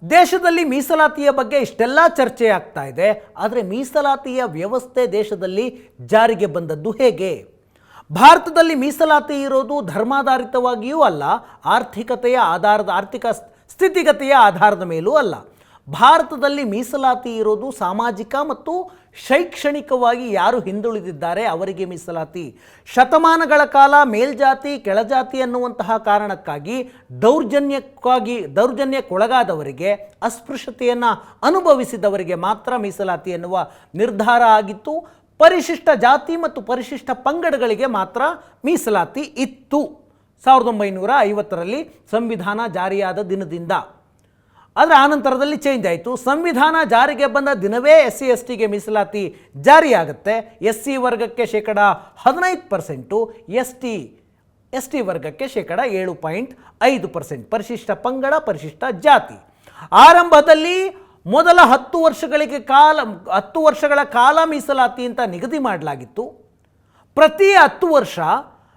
ದೇಶದಲ್ಲಿ ಮೀಸಲಾತಿಯ ಬಗ್ಗೆ ಇಷ್ಟೆಲ್ಲ ಚರ್ಚೆ ಆಗ್ತಾ ಇದೆ. ಆದರೆ ಮೀಸಲಾತಿಯ ವ್ಯವಸ್ಥೆ ದೇಶದಲ್ಲಿ ಜಾರಿಗೆ ಬಂದದ್ದು ಹೇಗೆ? ಭಾರತದಲ್ಲಿ ಮೀಸಲಾತಿ ಇರೋದು ಧರ್ಮಾಧಾರಿತವಾಗಿಯೂ ಅಲ್ಲ, ಆರ್ಥಿಕ ಸ್ಥಿತಿಗತಿಯ ಆಧಾರದ ಮೇಲೂ ಅಲ್ಲ. ಭಾರತದಲ್ಲಿ ಮೀಸಲಾತಿ ಇರೋದು ಸಾಮಾಜಿಕ ಮತ್ತು ಶೈಕ್ಷಣಿಕವಾಗಿ ಯಾರು ಹಿಂದುಳಿದಿದ್ದಾರೆ ಅವರಿಗೆ ಮೀಸಲಾತಿ. ಶತಮಾನಗಳ ಕಾಲ ಮೇಲ್ಜಾತಿ ಕೆಳಜಾತಿ ಅನ್ನುವಂತಹ ಕಾರಣಕ್ಕಾಗಿ ದೌರ್ಜನ್ಯಕ್ಕೊಳಗಾದವರಿಗೆ, ಅಸ್ಪೃಶ್ಯತೆಯನ್ನು ಅನುಭವಿಸಿದವರಿಗೆ ಮಾತ್ರ ಮೀಸಲಾತಿ ಎನ್ನುವ ನಿರ್ಧಾರ ಆಗಿತ್ತು. ಪರಿಶಿಷ್ಟ ಜಾತಿ ಮತ್ತು ಪರಿಶಿಷ್ಟ ಪಂಗಡಗಳಿಗೆ ಮಾತ್ರ ಮೀಸಲಾತಿ ಇತ್ತು 1950ರಲ್ಲಿ ಸಂವಿಧಾನ ಜಾರಿಯಾದ ದಿನದಿಂದ. ಆದರೆ ಆನಂತರದಲ್ಲಿ ಚೇಂಜ್ ಆಯಿತು. ಸಂವಿಧಾನ ಜಾರಿಗೆ ಬಂದ ದಿನವೇ SC/STಗೆ ಮೀಸಲಾತಿ ಜಾರಿಯಾಗುತ್ತೆ. SC ವರ್ಗಕ್ಕೆ 15%, ST ವರ್ಗಕ್ಕೆ 7.5%. ಪರಿಶಿಷ್ಟ ಪಂಗಡ, ಪರಿಶಿಷ್ಟ ಜಾತಿ. ಆರಂಭದಲ್ಲಿ ಮೊದಲ 10 ವರ್ಷಗಳ ಕಾಲ ಮೀಸಲಾತಿ ಅಂತ ನಿಗದಿ ಮಾಡಲಾಗಿತ್ತು. ಪ್ರತಿ 10 ವರ್ಷ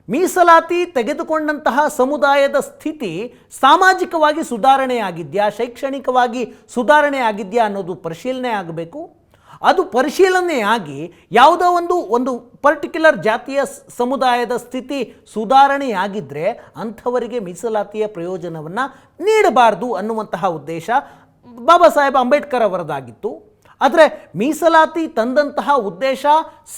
ಮೀಸಲಾತಿ ತೆಗೆದುಕೊಂಡಂತಹ ಸಮುದಾಯದ ಸ್ಥಿತಿ ಸಾಮಾಜಿಕವಾಗಿ ಸುಧಾರಣೆ ಆಗಿದೆಯಾ, ಶೈಕ್ಷಣಿಕವಾಗಿ ಸುಧಾರಣೆ ಆಗಿದೆಯಾ ಅನ್ನೋದು ಪರಿಶೀಲನೆ ಆಗಬೇಕು. ಅದು ಪರಿಶೀಲನೆಯಾಗಿ ಯಾವುದೋ ಒಂದು ಪರ್ಟಿಕ್ಯುಲರ್ ಜಾತಿಯ ಸಮುದಾಯದ ಸ್ಥಿತಿ ಸುಧಾರಣೆಯಾಗಿದ್ದರೆ ಅಂಥವರಿಗೆ ಮೀಸಲಾತಿಯ ಪ್ರಯೋಜನವನ್ನು ನೀಡಬಾರ್ದು ಅನ್ನುವಂತಹ ಉದ್ದೇಶ ಬಾಬಾ ಸಾಹೇಬ್ ಅಂಬೇಡ್ಕರ್ ಅವರದಾಗಿತ್ತು. ಆದರೆ ಮೀಸಲಾತಿ ತಂದಂತಹ ಉದ್ದೇಶ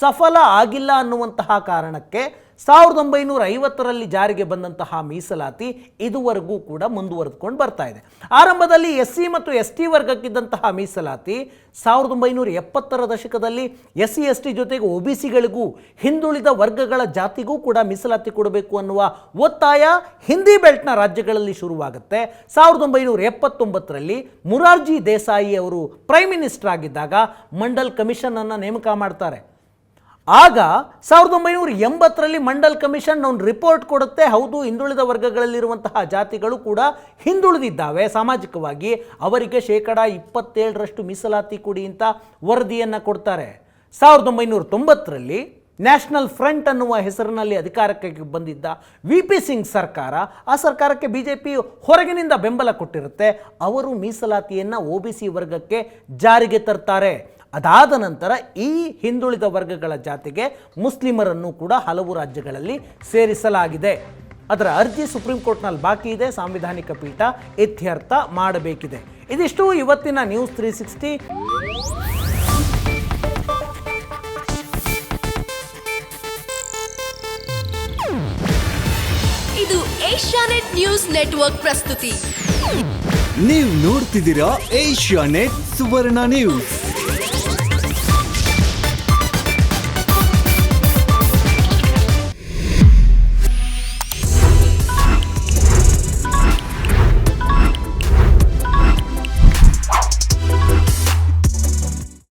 ಸಫಲ ಆಗಿಲ್ಲ ಅನ್ನುವಂತಹ ಕಾರಣಕ್ಕೆ 1950ರಲ್ಲಿ ಜಾರಿಗೆ ಬಂದಂತಹ ಮೀಸಲಾತಿ ಇದುವರೆಗೂ ಕೂಡ ಮುಂದುವರೆದುಕೊಂಡು ಬರ್ತಾ ಇದೆ. ಆರಂಭದಲ್ಲಿ SC ಮತ್ತು ST ವರ್ಗಕ್ಕಿದ್ದಂತಹ ಮೀಸಲಾತಿ 1970ರ ದಶಕದಲ್ಲಿ SC/ST ಜೊತೆಗೆ OBCಗಳಿಗೂ ಹಿಂದುಳಿದ ವರ್ಗಗಳ ಜಾತಿಗೂ ಕೂಡ ಮೀಸಲಾತಿ ಕೊಡಬೇಕು ಅನ್ನುವ ಒತ್ತಾಯ ಹಿಂದಿ ಬೆಲ್ಟ್ನ ರಾಜ್ಯಗಳಲ್ಲಿ ಶುರುವಾಗುತ್ತೆ. 1979ರಲ್ಲಿ ಮೊರಾರ್ಜಿ ದೇಸಾಯಿ ಅವರು ಪ್ರೈಮ್ ಮಿನಿಸ್ಟರ್ ಆಗಿದ್ದಾಗ ಮಂಡಲ್ ಕಮಿಷನ್ ಅನ್ನು ನೇಮಕ ಮಾಡ್ತಾರೆ. ಆಗ 1980ರಲ್ಲಿ ಮಂಡಲ್ ಕಮಿಷನ್ ಒಂದು ರಿಪೋರ್ಟ್ ಕೊಡುತ್ತೆ. ಹೌದು, ಹಿಂದುಳಿದ ವರ್ಗಗಳಲ್ಲಿರುವಂತಹ ಜಾತಿಗಳು ಕೂಡ ಹಿಂದುಳಿದಿದ್ದಾವೆ ಸಾಮಾಜಿಕವಾಗಿ, ಅವರಿಗೆ 27% ಮೀಸಲಾತಿ ಕೊಡಿ ಅಂತ ವರದಿಯನ್ನು ಕೊಡ್ತಾರೆ. 1990ರಲ್ಲಿ ನ್ಯಾಷನಲ್ ಫ್ರಂಟ್ ಅನ್ನುವ ಹೆಸರಿನಲ್ಲಿ ಅಧಿಕಾರಕ್ಕೆ ಬಂದಿದ್ದ VP ಸಿಂಗ್ ಸರ್ಕಾರ, ಆ ಸರ್ಕಾರಕ್ಕೆ BJP ಹೊರಗಿನಿಂದ ಬೆಂಬಲ ಕೊಟ್ಟಿರುತ್ತೆ. ಅವರು ಮೀಸಲಾತಿಯನ್ನು OBC ವರ್ಗಕ್ಕೆ ಜಾರಿಗೆ ತರ್ತಾರೆ. ಅದಾದ ನಂತರ ಈ ಹಿಂದುಳಿದ ವರ್ಗಗಳ ಜಾತಿಗೆ ಮುಸ್ಲಿಮರನ್ನು ಕೂಡ ಹಲವು ರಾಜ್ಯಗಳಲ್ಲಿ ಸೇರಿಸಲಾಗಿದೆ. ಅದರ ಅರ್ಜಿ ಸುಪ್ರೀಂ ಕೋರ್ಟ್ನಲ್ಲಿ ಬಾಕಿ ಇದೆ. ಸಾಂವಿಧಾನಿಕ ಪೀಠ ಇತ್ಯರ್ಥ ಮಾಡಬೇಕಿದೆ. ಇದಿಷ್ಟು ಇವತ್ತಿನ ನ್ಯೂಸ್ 360. ಇದು ಏಷ್ಯಾನೆಟ್ ನ್ಯೂಸ್ ನೆಟ್ವರ್ಕ್ ಪ್ರಸ್ತುತಿ. ನೀವು ನೋಡ್ತಿದ್ದೀರಾ ಏಷ್ಯಾನೆಟ್ ಸುವರ್ಣ ನ್ಯೂಸ್.